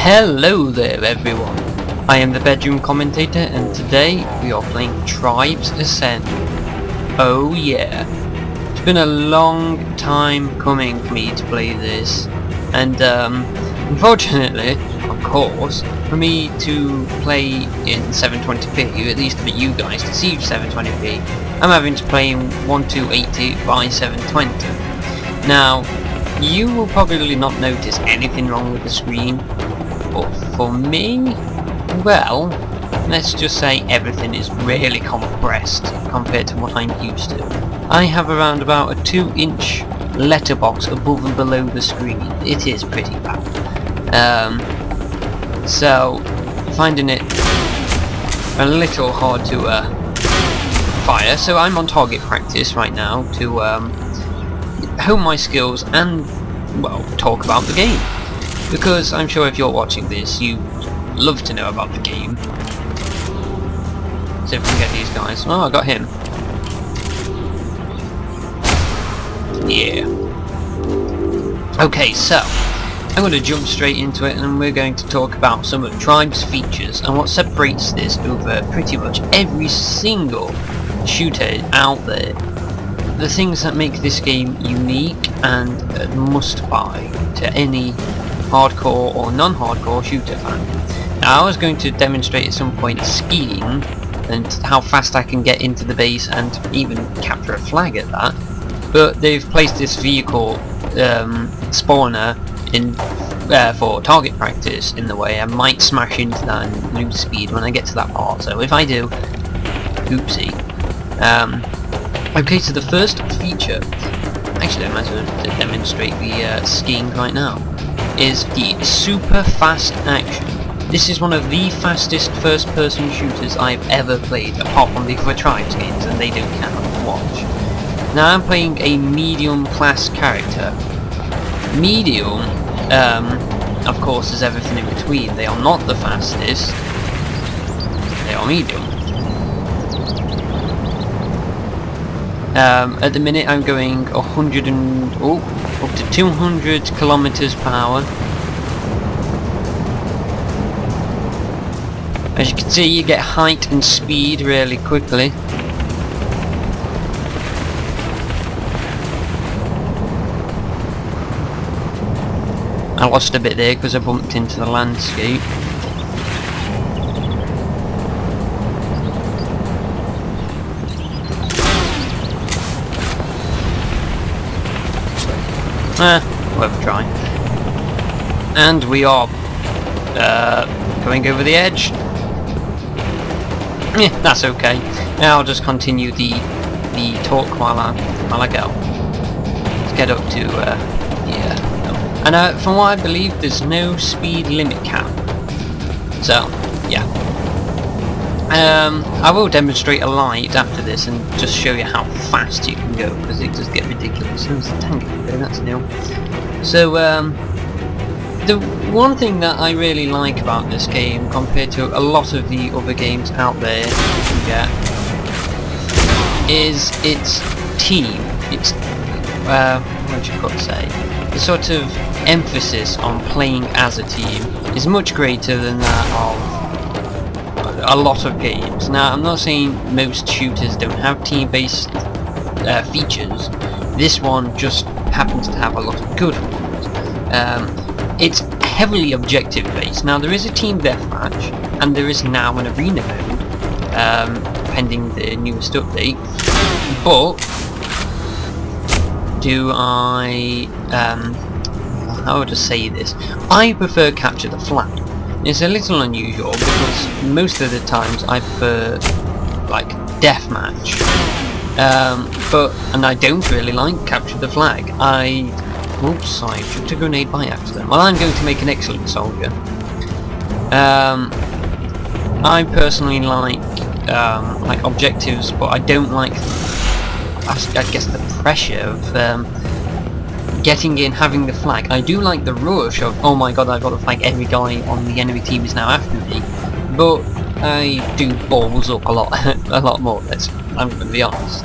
Hello there everyone, I am the bedroom commentator and today we are playing Tribes Ascent. Oh yeah, it's been a long time coming for me to play this and unfortunately, of course, for me to play in 720p, or at least for you guys to see 720p, I'm having to play in 1280 by 720. Now, you will probably not notice anything wrong with the screen, but for me, well, let's just say everything is really compressed compared to what I'm used to. I have around about a 2-inch letterbox above and below the screen. It is pretty bad. So, finding it a little hard to fire, so I'm on target practice right now to hone my skills and, well, talk about the game. Because I'm sure if you're watching this, you love to know about the game. So if we can get these guys. Oh, I got him. Yeah. Okay, so I'm going to jump straight into it and we're going to talk about some of Tribe's features and what separates this over pretty much every single shooter out there. The things that make this game unique and a must-buy to any hardcore or non-hardcore shooter fan. Now, I was going to demonstrate at some point skiing and how fast I can get into the base and even capture a flag at that, but they've placed this vehicle spawner in for target practice in the way. I might smash into that and lose speed when I get to that part, so if I do, oopsie. Okay, so the first feature, actually I might as well demonstrate the skiing right now, is the super fast action. This is one of the fastest first person shooters I've ever played, apart from the other Tribes games, and they don't count to watch. Now I'm playing a medium class character. Medium, of course, is everything in between. They are not the fastest, they are medium. At the minute I'm going 100 and up to 200 kilometers per hour. As you can see, you get height and speed really quickly. I lost a bit there because I bumped into the landscape. We'll have a try. And we are going over the edge. Yeah, that's okay. Now I'll just continue the talk while I go. Let's get up to yeah. And from what I believe, there's no speed limit cap. So yeah. I will demonstrate a light after this and just show you how fast you can go, because it does get ridiculous. There's a tank over there, that's new. So the one thing that I really like about this game compared to a lot of the other games out there you can get is its team. It's what you could say, the sort of emphasis on playing as a team is much greater than that of a lot of games. Now, I'm not saying most shooters don't have team-based features. This one just happens to have a lot of good ones. It's heavily objective-based. Now, there is a team deathmatch, and there is now an arena mode, pending the newest update. But do I? How would I say this? I prefer capture the flag. It's a little unusual because most of the times I prefer like deathmatch, and I don't really like capture the flag. Oops, sorry, I chucked a grenade by accident. Well, I'm going to make an excellent soldier. I personally like objectives, but I don't like, I guess, the pressure of getting in, having the flag. I do like the rush of, oh my god, I've got to flag, every guy on the enemy team is now after me, but I do balls up a lot more, I'm going to be honest.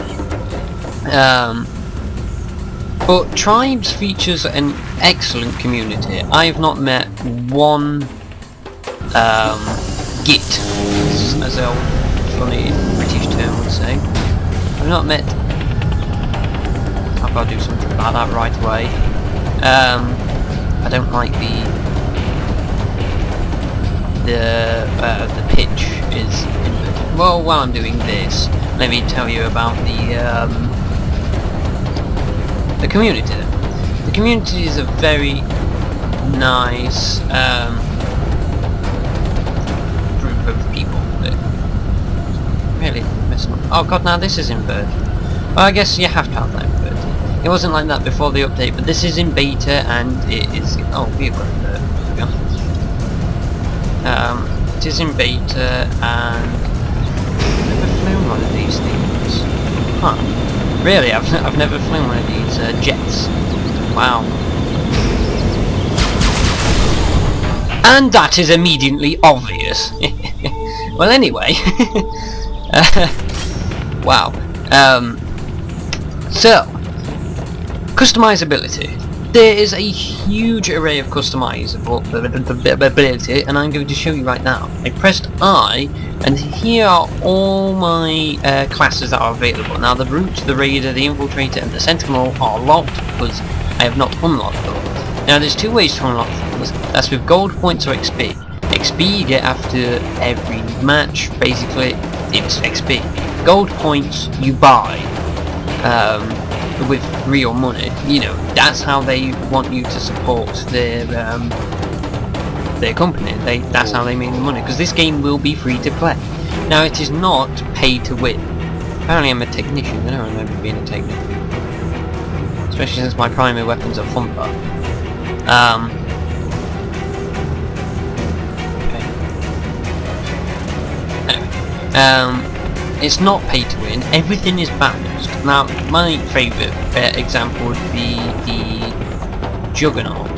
But Tribes features an excellent community. I have not met one git, as the old funny British term would say. I've not met. I've got to do something about that right away. I don't like the pitch is inverted. Well, while I'm doing this, let me tell you about the community. The community is a very nice group of people that really messing up. Oh god, now this is inverted. Well, I guess you have to have that inverted. It wasn't like that before the update, but this is in beta and it is. Oh, we've got it there. There we go. It is in beta and I've never flown one of these things. Huh. Really, I've never flown one of these jets. Wow. And that is immediately obvious. Well, anyway. Wow. So, customizability. There is a huge array of customizability, and I'm going to show you right now. I pressed I, and here are all my classes that are available. Now, the Brute, the Raider, the Infiltrator, and the Sentinel are locked because I have not unlocked them. Now, there's two ways to unlock things. That's with gold points or XP. XP you get after every match. Basically, it's XP. Gold points you buy. With real money, you know, that's how they want you to support their company. That's how they make the money, because this game will be free to play. Now, it is not pay to win. Apparently I'm a technician. I don't remember being a technician, especially since my primary weapon's a thumper. Anyway, it's not pay to win. Everything is balanced. Now, my favourite example would be the Juggernaut,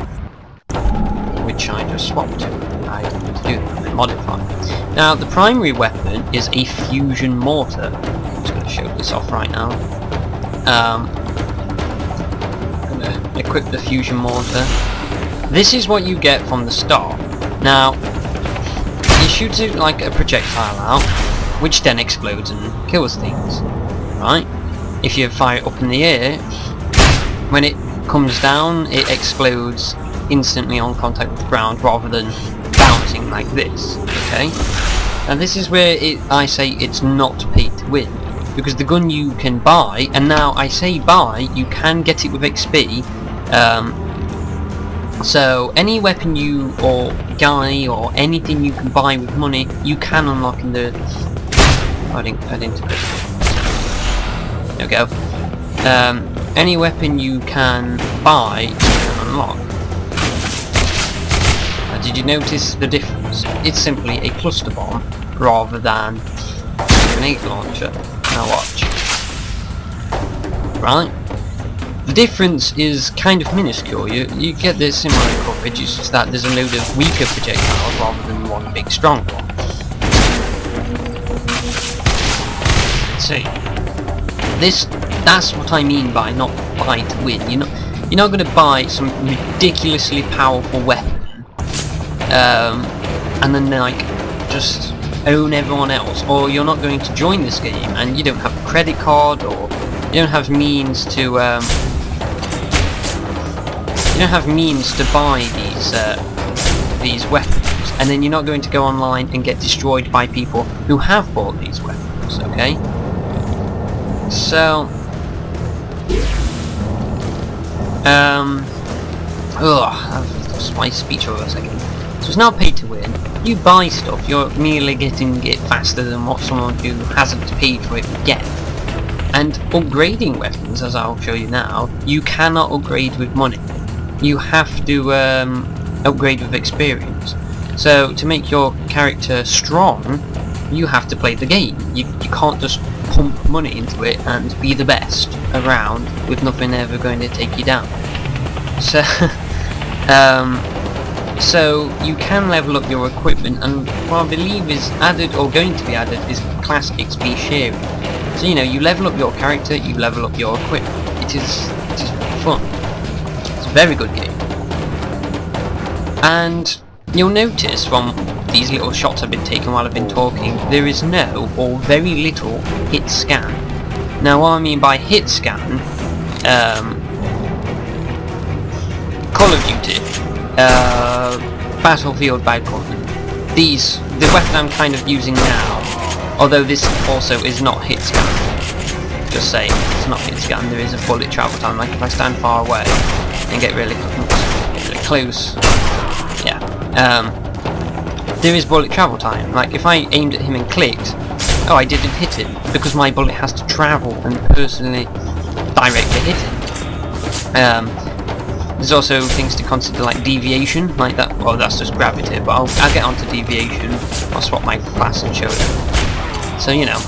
which I just swapped. I didn't do that, I modified. Now, the primary weapon is a fusion mortar. I'm just going to show this off right now. I'm going to equip the fusion mortar. This is what you get from the start. Now, you shoot it like a projectile out, which then explodes and kills things, right? If you fire it up in the air, when it comes down, it explodes instantly on contact with the ground rather than bouncing like this, okay? And this is where I say it's not pay to win, because the gun you can buy, and now I say buy, you can get it with XP, so any weapon you, or guy, or anything you can buy with money, you can unlock in the... I didn't equip it. There we go. Any weapon you can buy, you can unlock. Now, did you notice the difference? It's simply a cluster bomb rather than a grenade launcher. Now watch. Right? The difference is kind of minuscule. You get the similar coverage, it's just that there's a load of weaker projectiles rather than one big strong one. See, that's what I mean by not buy to win. You're not going to buy some ridiculously powerful weapon and then like just own everyone else, or you're not going to join this game and you don't have a credit card, or you don't have means to buy these weapons, and then you're not going to go online and get destroyed by people who have bought these weapons, okay? So, I've lost my speech for a second. So it's not pay to win. You buy stuff, you're merely getting it faster than what someone who hasn't paid for it would get. And upgrading weapons, as I'll show you now, you cannot upgrade with money. You have to upgrade with experience. So to make your character strong, you have to play the game. You can't just pump money into it and be the best around with nothing ever going to take you down. So, so you can level up your equipment, and what I believe is added or going to be added is class XP sharing. So you level up your character, you level up your equipment. It is fun. It's a very good game. And You'll notice from these little shots I've been taking while I've been talking, there is no or very little hit scan. Now what I mean by hit scan, Call of Duty, Battlefield Bad Company, the weapon I'm kind of using now, although this also is not hit scan, just saying, it's not hit scan, there is a bullet travel time, like if I stand far away and get really close, yeah, there is bullet travel time. Like if I aimed at him and clicked, oh, I didn't hit him because my bullet has to travel and personally directly hit him. There's also things to consider like deviation, like that. Well, that's just gravity, but I'll get onto deviation. I'll swap my class and show it. So you know,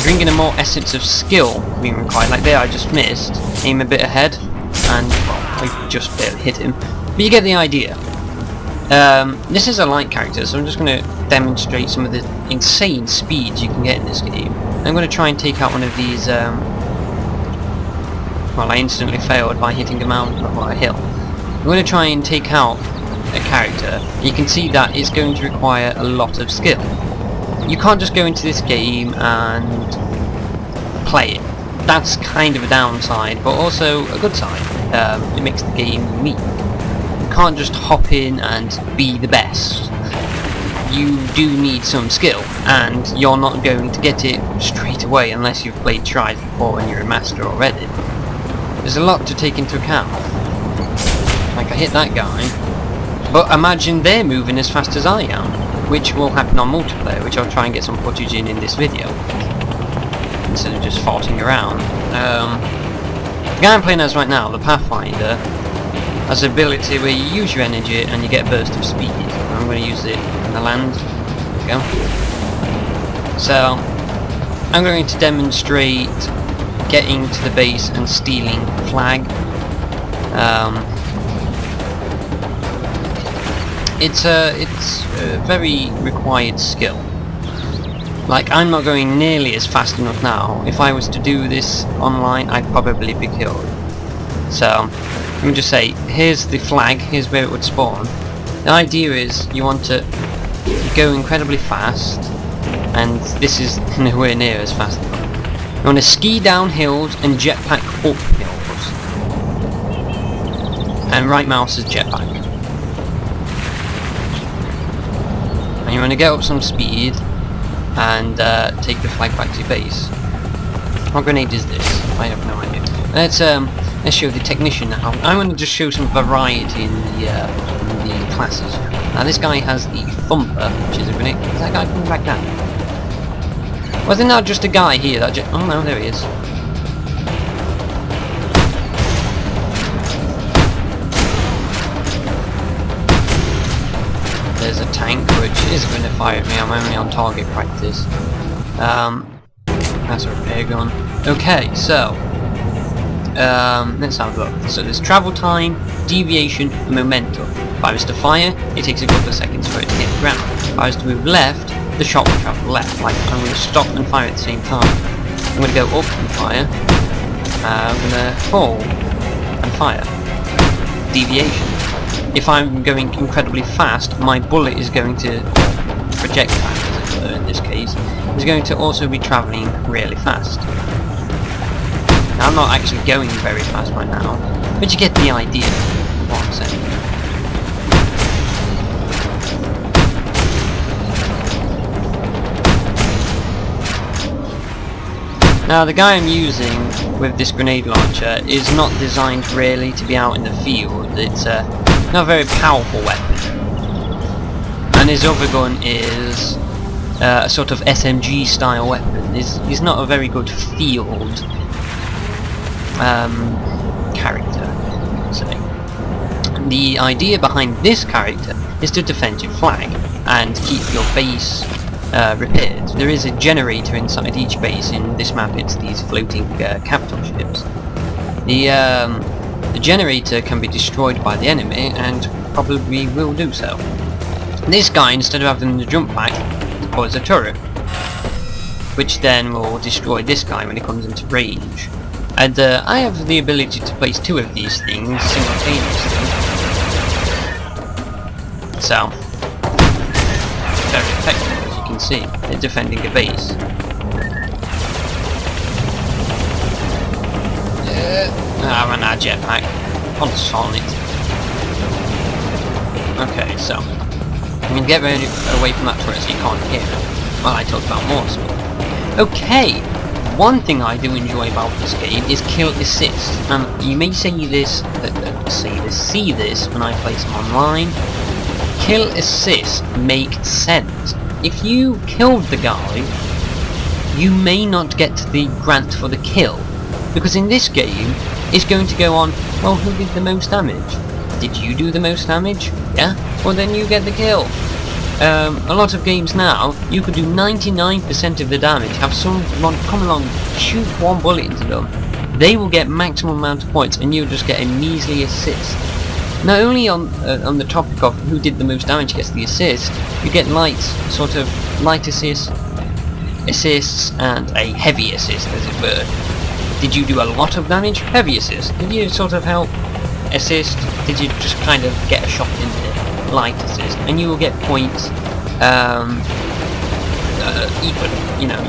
bringing a more essence of skill being required. Like there, I just missed, aim a bit ahead, and well, I just barely hit him. But you get the idea. This is a light character, so I'm just going to demonstrate some of the insane speeds you can get in this game. I'm going to try and take out one of these, well, I instantly failed by hitting a mountain or a hill. I'm going to try and take out a character. You can see that it's going to require a lot of skill. You can't just go into this game and play it. That's kind of a downside, but also a good side. It makes the game unique. You can't just hop in and be the best. You do need some skill, and you're not going to get it straight away unless you've played tries before and you're a master already. There's a lot to take into account. Like I hit that guy, but imagine they're moving as fast as I am, which will happen on multiplayer, which I'll try and get some footage in this video, instead of just farting around. The guy I'm playing as right now, the Pathfinder, has the ability where you use your energy and you get a burst of speed. I'm going to use it in the land. There we go. So, I'm going to demonstrate getting to the base and stealing the flag. It's a very required skill. Like, I'm not going nearly as fast enough now. If I was to do this online, I'd probably be killed. So, let me just say, here's the flag, here's where it would spawn. The idea is, you want to go incredibly fast, and this is nowhere near as fast. You want to ski down hills and jetpack up hills. And right mouse is jetpack. And you want to get up some speed and take the flag back to your base. What grenade is this? I have no idea. Let's show the technician now. I want to just show some variety in the classes. Now this guy has the thumper, which is a grenade. Is that guy coming back down? Was there not just a guy here that just... Oh no, there he is. There's a tank which is going to fire at me. I'm only on target practice. That's a repair gun. Okay, so let's have a look. So there's travel time, deviation, and momentum. If I was to fire, it takes a couple of seconds for it to hit the ground. If I was to move left, the shot will travel left. Like I'm going to stop and fire at the same time. I'm going to go up and fire. I'm going to fall and fire. Deviation. If I'm going incredibly fast, my bullet is going to, projectile as it were in this case, is going to also be travelling really fast. Now I'm not actually going very fast right now, but you get the idea of what I'm saying. Now the guy I'm using with this grenade launcher is not designed really to be out in the field. It's not a very powerful weapon. And his other gun is a sort of SMG style weapon. He's not a very good field character, say. The idea behind this character is to defend your flag and keep your base repaired. There is a generator inside each base. In this map it's these floating capital ships. The generator can be destroyed by the enemy and probably will do so. This guy, instead of having to jump back, deploys a turret, which then will destroy this guy when he comes into range. And I have the ability to place two of these things simultaneously. So, very effective, as you can see, in defending a base. I ran out of jetpack. On solid. Okay, so I'm gonna get away from that turret so you can't hear it while I talk about more stuff. Okay, one thing I do enjoy about this game is kill assist, and you may say this, see this when I play some online. Kill assist makes sense. If you killed the guy, you may not get the grant for the kill, because in this game it's going to go on, well, who did the most damage? Did you do the most damage? Yeah? Well, then you get the kill. A lot of games now, you could do 99% of the damage, have someone come along, shoot one bullet into them, they will get maximum amount of points, and you'll just get a measly assist. Not only on the topic of who did the most damage gets the assist, you get light assists, and a heavy assist, as it were. Did you do a lot of damage? Heavy assist. Did you sort of help? Assist. Did you just kind of get a shot in there? Light assist. And you will get points equal, you know.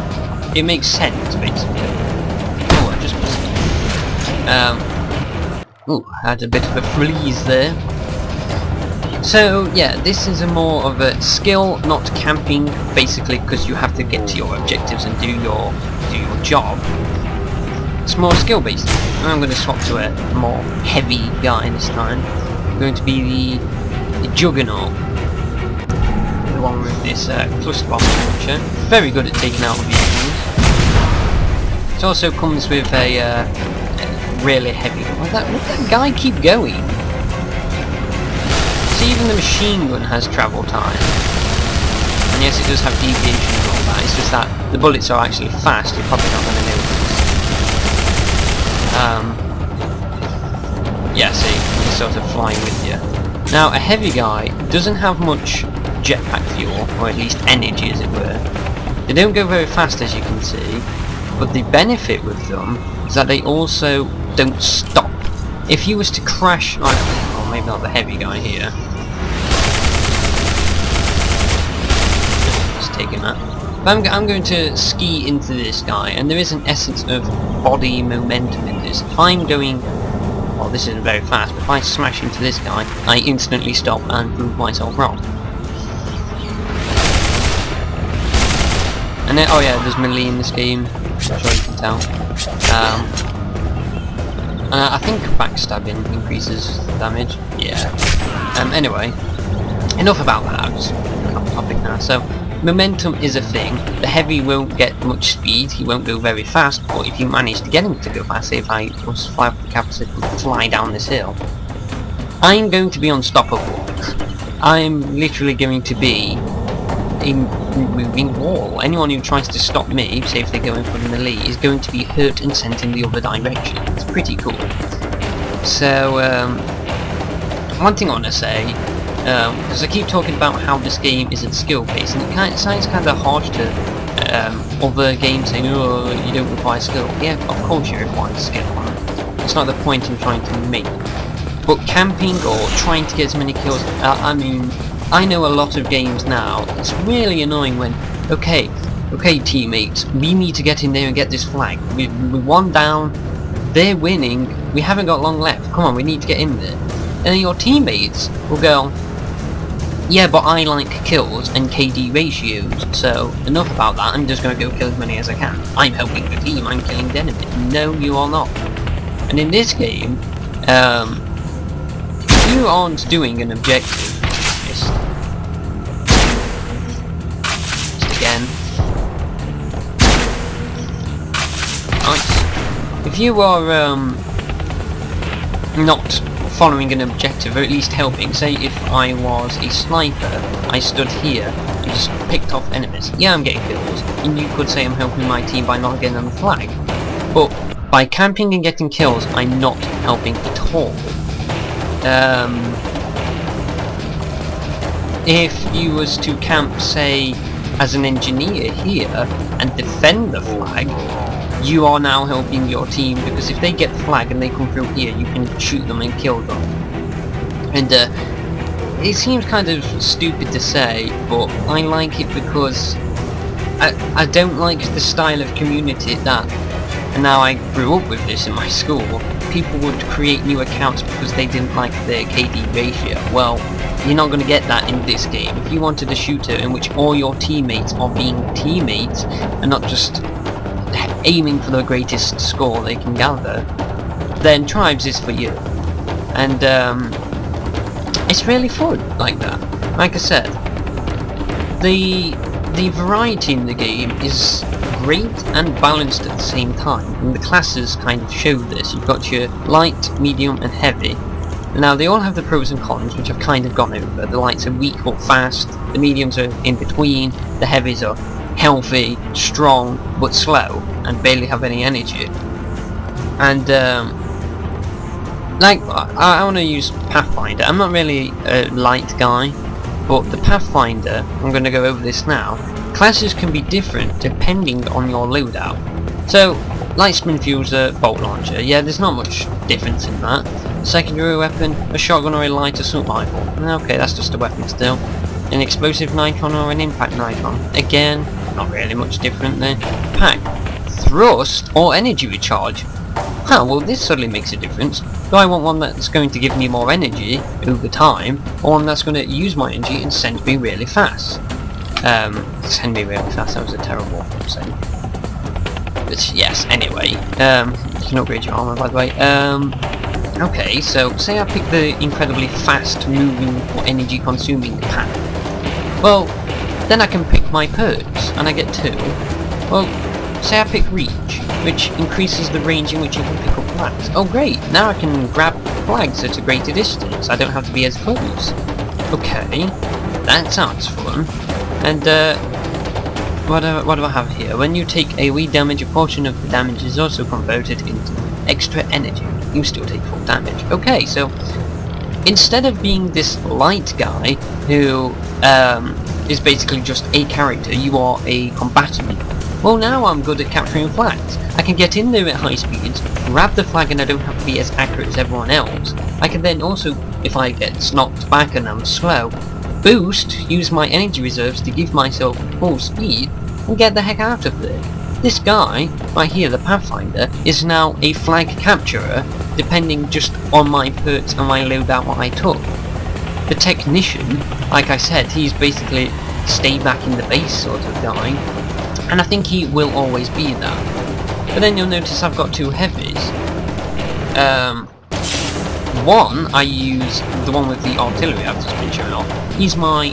It makes sense, basically. Oh, I just ooh, I had a bit of a freeze there. So, yeah, this is a more of a skill, not camping, basically, because you have to get to your objectives and do your job. It's more skill based. I'm going to swap to a more heavy guy this time. I'm going to be the Juggernaut. The one with this cluster bomb launcher. Very good at taking out vehicles. It also comes with a really heavy... Let that guy keep going. See, even the machine gun has travel time. And yes, it does have deviation and all that. It's just that the bullets are actually fast. You're probably not going to notice. Yeah, see, he's sort of flying with you. Now, a heavy guy doesn't have much jetpack fuel, or at least energy, as it were. They don't go very fast, as you can see, but the benefit with them is that they also don't stop. If you was to crash, like, or maybe not the heavy guy here. Just taking that. But I'm going to ski into this guy, and there is an essence of body momentum in this. If I'm going, well, this isn't very fast, but if I smash into this guy, I instantly stop and prove myself wrong. And then, oh yeah, there's melee in this game, I'm sure you can tell. I think backstabbing increases damage. Yeah. Anyway, enough about that. I'm just off topic now. So, momentum is a thing. The heavy won't get much speed. He won't go very fast. But if you manage to get him to go fast, say if I was fly off the capacity and fly down this hill, I'm going to be unstoppable. I'm literally going to be a moving wall. Anyone who tries to stop me, say if they go in for the melee, is going to be hurt and sent in the other direction. It's pretty cool. So, one thing I want to say, because I keep talking about how this game isn't skill-based, and it sounds kind of harsh to other games saying, oh, you don't require skill. Yeah, of course you require skill. It's not the point I'm trying to make. But camping or trying to get as many kills, I mean, I know a lot of games now, it's really annoying when, okay teammates, we need to get in there and get this flag. We're one down, they're winning, we haven't got long left, come on, we need to get in there. And then your teammates will go, yeah, but I like kills and KD ratios, so enough about that, I'm just going to go kill as many as I can. I'm helping the team, I'm killing the enemy. No, you are not. And in this game, if you aren't doing an objective, again. Nice. If you are not following an objective, or at least helping, say if I was a sniper, I stood here and just picked off enemies. Yeah, I'm getting kills, and you could say I'm helping my team by not getting on the flag. But by camping and getting kills, I'm not helping at all. If you was to camp, say, as an engineer here, and defend the flag, you are now helping your team, because if they get the flag and they come through here, you can shoot them and kill them. And it seems kind of stupid to say, but I like it because I don't like the style of community that, and now I grew up with this in my school, people would create new accounts because they didn't like their KD ratio. Well, you're not going to get that in this game. If you wanted a shooter in which all your teammates are being teammates and not just aiming for the greatest score they can gather, then Tribes is for you. And it's really fun like that. Like I said, the variety in the game is great and balanced at the same time, and the classes kind of show this. You've got your light, medium and heavy. Now they all have the pros and cons, which I've kind of gone over. The lights are weak but fast, the mediums are in between, the heavies are healthy, strong but slow and barely have any energy. And like I want to use Pathfinder. I'm not really a light guy, but the Pathfinder, I'm going to go over this now. Classes can be different depending on your loadout. So, light spin fuser, bolt launcher, yeah, there's not much difference in that. Secondary weapon, a shotgun or a light assault rifle. Okay, that's just a weapon still. An explosive nitron or an impact nitron. Again, not really much different there. Pack, thrust or energy recharge. Huh, well this suddenly makes a difference. Do I want one that's going to give me more energy over time, or one that's going to use my energy and send me really fast? Send me really fast, that was a terrible saying. But yes, anyway, you can upgrade your armor by the way. Okay, so say I pick the incredibly fast moving or energy consuming pack. Well, then I can pick my perks, and I get 2. Well, say I pick reach, which increases the range in which you can pick up flags. Oh great, now I can grab flags at a greater distance, I don't have to be as close. Okay, that sounds fun. And what do I have here? When you take a weak damage, a portion of the damage is also converted into extra energy. You still take full damage. Okay, so instead of being this light guy who is basically just a character, you are a combatant. Well, now I'm good at capturing flags. I can get in there at high speeds, grab the flag, and I don't have to be as accurate as everyone else. I can then also, if I get knocked back and I'm slow, boost, use my energy reserves to give myself full speed, and get the heck out of there. This guy, right here, the Pathfinder, is now a flag capturer, depending just on my perks and my loadout what I took. The Technician, like I said, he's basically stay back in the base sort of guy, and I think he will always be that. But then you'll notice I've got 2 heavies. One, I use the one with the artillery I've just been showing off. He's my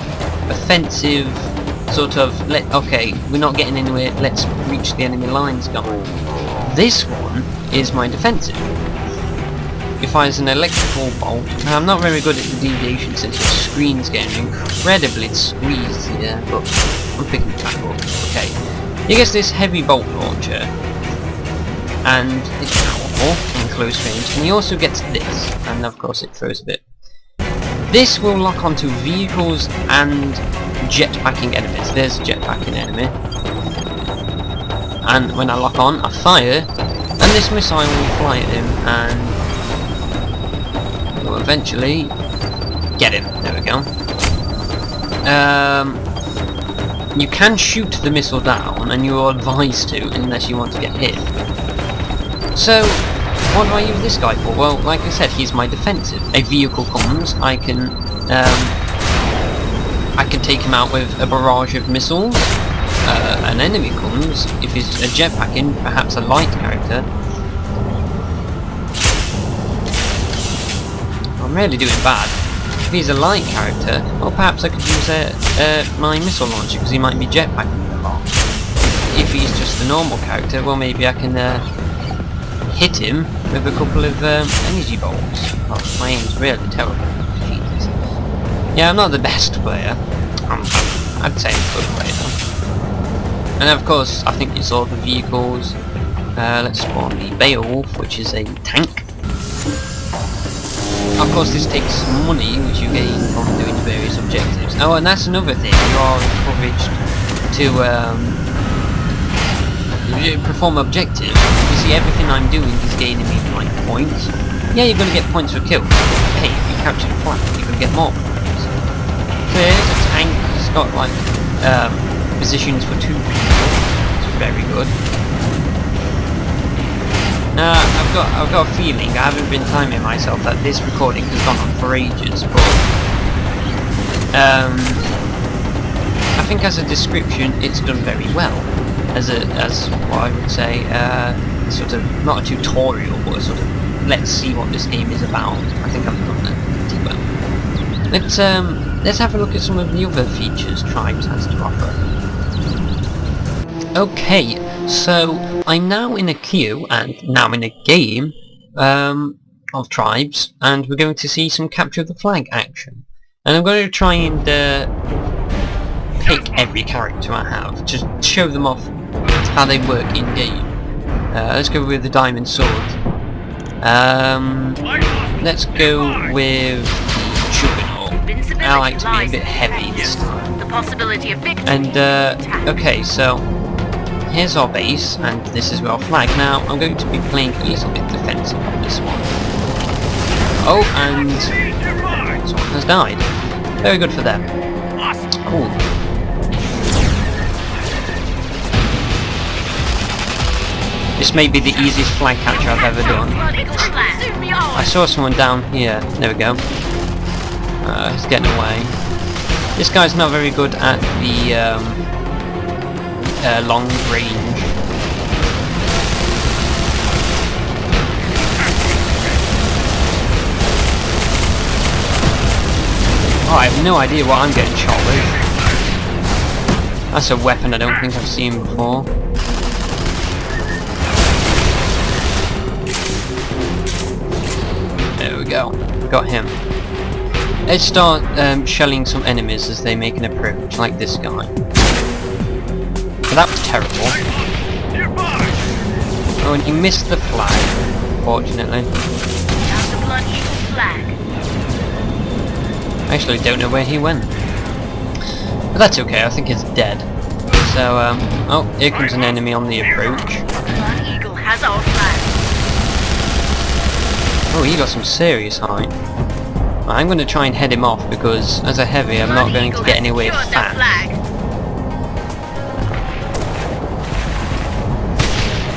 offensive sort of, okay, we're not getting anywhere, let's reach the enemy lines guy. This one is my defensive. It fires an electrical bolt. Now, I'm not very good at the deviation since the screen's getting incredibly squeezed here, but I'm picking it back up. Okay. He gets this heavy bolt launcher, and it's powerful in close range, and he also gets this, and of course it throws a bit. This will lock onto vehicles and jetpacking enemies. There's a jetpacking enemy. And when I lock on, I fire, and this missile will fly at him, and will eventually get him. There we go. You can shoot the missile down, and you are advised to, unless you want to get hit. So, what do I use this guy for? Well, like I said, he's my defensive. A vehicle comes, I can take him out with a barrage of missiles. An enemy comes, if he's a jetpacking, perhaps a light character. I'm really doing bad. If he's a light character, well, perhaps I could use my missile launcher, because he might be jetpacking a lot. If he's just a normal character, well, maybe I can hit him with a couple of energy bolts. Oh, my aim's really terrible. Jesus. Yeah, I'm not the best player. I'd say I'm a good player though. And of course, I think you saw the vehicles. Let's spawn the Beowulf, which is a tank. Of course, this takes money, which you gain from doing various objectives. Oh, and that's another thing. You are encouraged to perform objectives. You see, everything I'm doing is gaining me like points. Yeah, you're going to get points for kills. Hey, if you capture the flag, you're going to get more points. got like positions for 2 people. It's very good. Now I've got a feeling, I haven't been timing myself, that this recording has gone on for ages, but I think as a description it's done very well. As what I would say, sort of not a tutorial, but a sort of let's see what this game is about. I think I've done that pretty well. Let's have a look at some of the other features Tribes has to offer. Okay, so I'm now in a queue and now in a game of Tribes, and we're going to see some capture the flag action. And I'm going to try and pick every character I have, just show them off how they work in game. Let's go with the diamond sword. Let's go with the juggernaut. I like to be a bit heavy this time. The possibility of victory. And okay, so here's our base, and this is our flag. Now I'm going to be playing a little bit defensive on this one. Oh, and someone has died. Very good for them. Cool. This may be the easiest flag capture I've ever done. I saw someone down here. There we go. He's getting away. This guy's not very good at the long range. Oh, I have no idea what I'm getting shot with. That's a weapon I don't think I've seen before. There we go. Got him. Let's start shelling some enemies as they make an approach, like this guy. Well, that was terrible. Oh, and he missed the flag, unfortunately. I actually don't know where he went. But that's okay, I think it's dead. So, oh, here comes an enemy on the approach. Eagle has our flag. Oh, he got some serious height. I'm going to try and head him off because, as a heavy, I'm not going to get anywhere fast.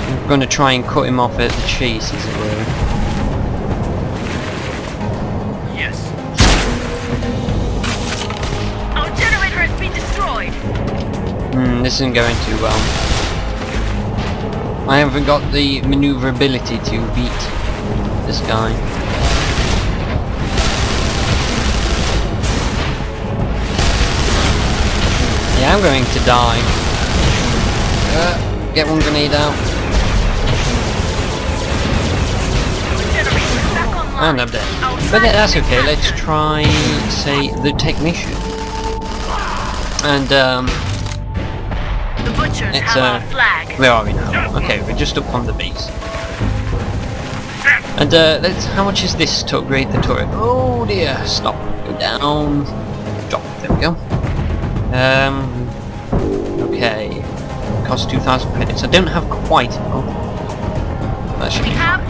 I'm going to try and cut him off at the chase, as it were. Yes. Our generator has been destroyed. This isn't going too well. I haven't got the maneuverability to beat this guy. Yeah, I'm going to die. Get one grenade out. And I'm dead. But that's okay, let's try, say, the technician. And, the butchers have our flag. where are we now? Okay, we're just up on the base. And, let's, how much is this to upgrade the turret? Oh dear, stop, go down, drop, there we go. Okay, cost 2,000 credits. I don't have quite enough. That should be fine.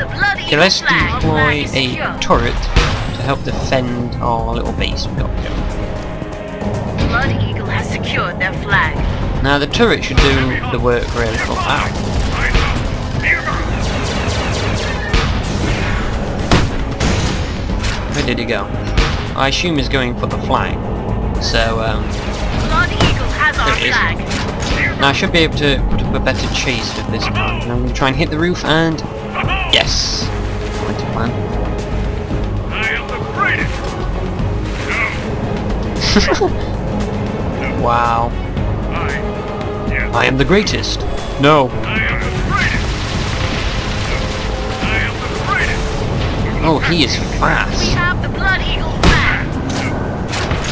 Okay, let's deploy a turret to help defend our little base we've got here. Blood Eagle has secured their flag. Now the turret should do the work really well. Ow. Where did he go? I assume he's going for the flag. So, Blood Eagle has our flag. now I should be able to put up a better chase with this guy. And I'm going to try and hit the roof and... yes! Going to plan. I am the greatest! Wow. I am the greatest. No. I am the greatest! I am the greatest! Oh, he is We fast. have the Blood Eagle flag.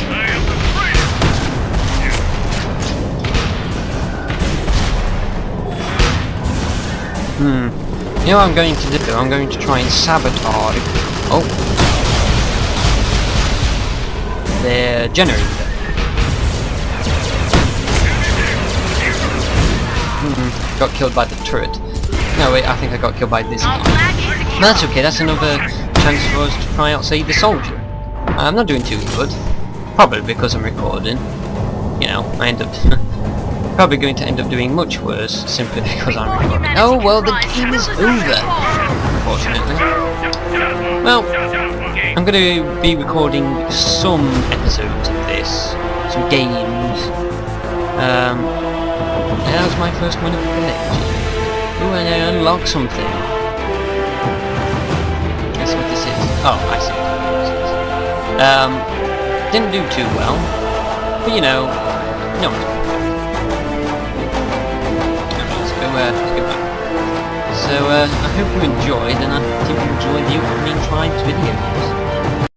I am the greatest! You know what I'm going to do? I'm going to try and sabotage... oh. Their generator. Got killed by the turret. No wait, I think I got killed by this Our guy. flag is secure. That's okay, that's another chance for us to try out, say, the soldier. I'm not doing too good. Probably because I'm recording. you know, I end up probably going to end up doing much worse simply because I'm Before recording. humanity Oh well, the can rise, game is who was over, that unfortunately. Well, I'm going to be recording some episodes of this, some games. That was my first one of the village. Ooh, and I unlocked something. Guess what this is? Oh, I see what this is. Didn't do too well, but you know, no. Let's go back. So, I hope you enjoyed, and I hope you enjoyed the upcoming Tribes videos.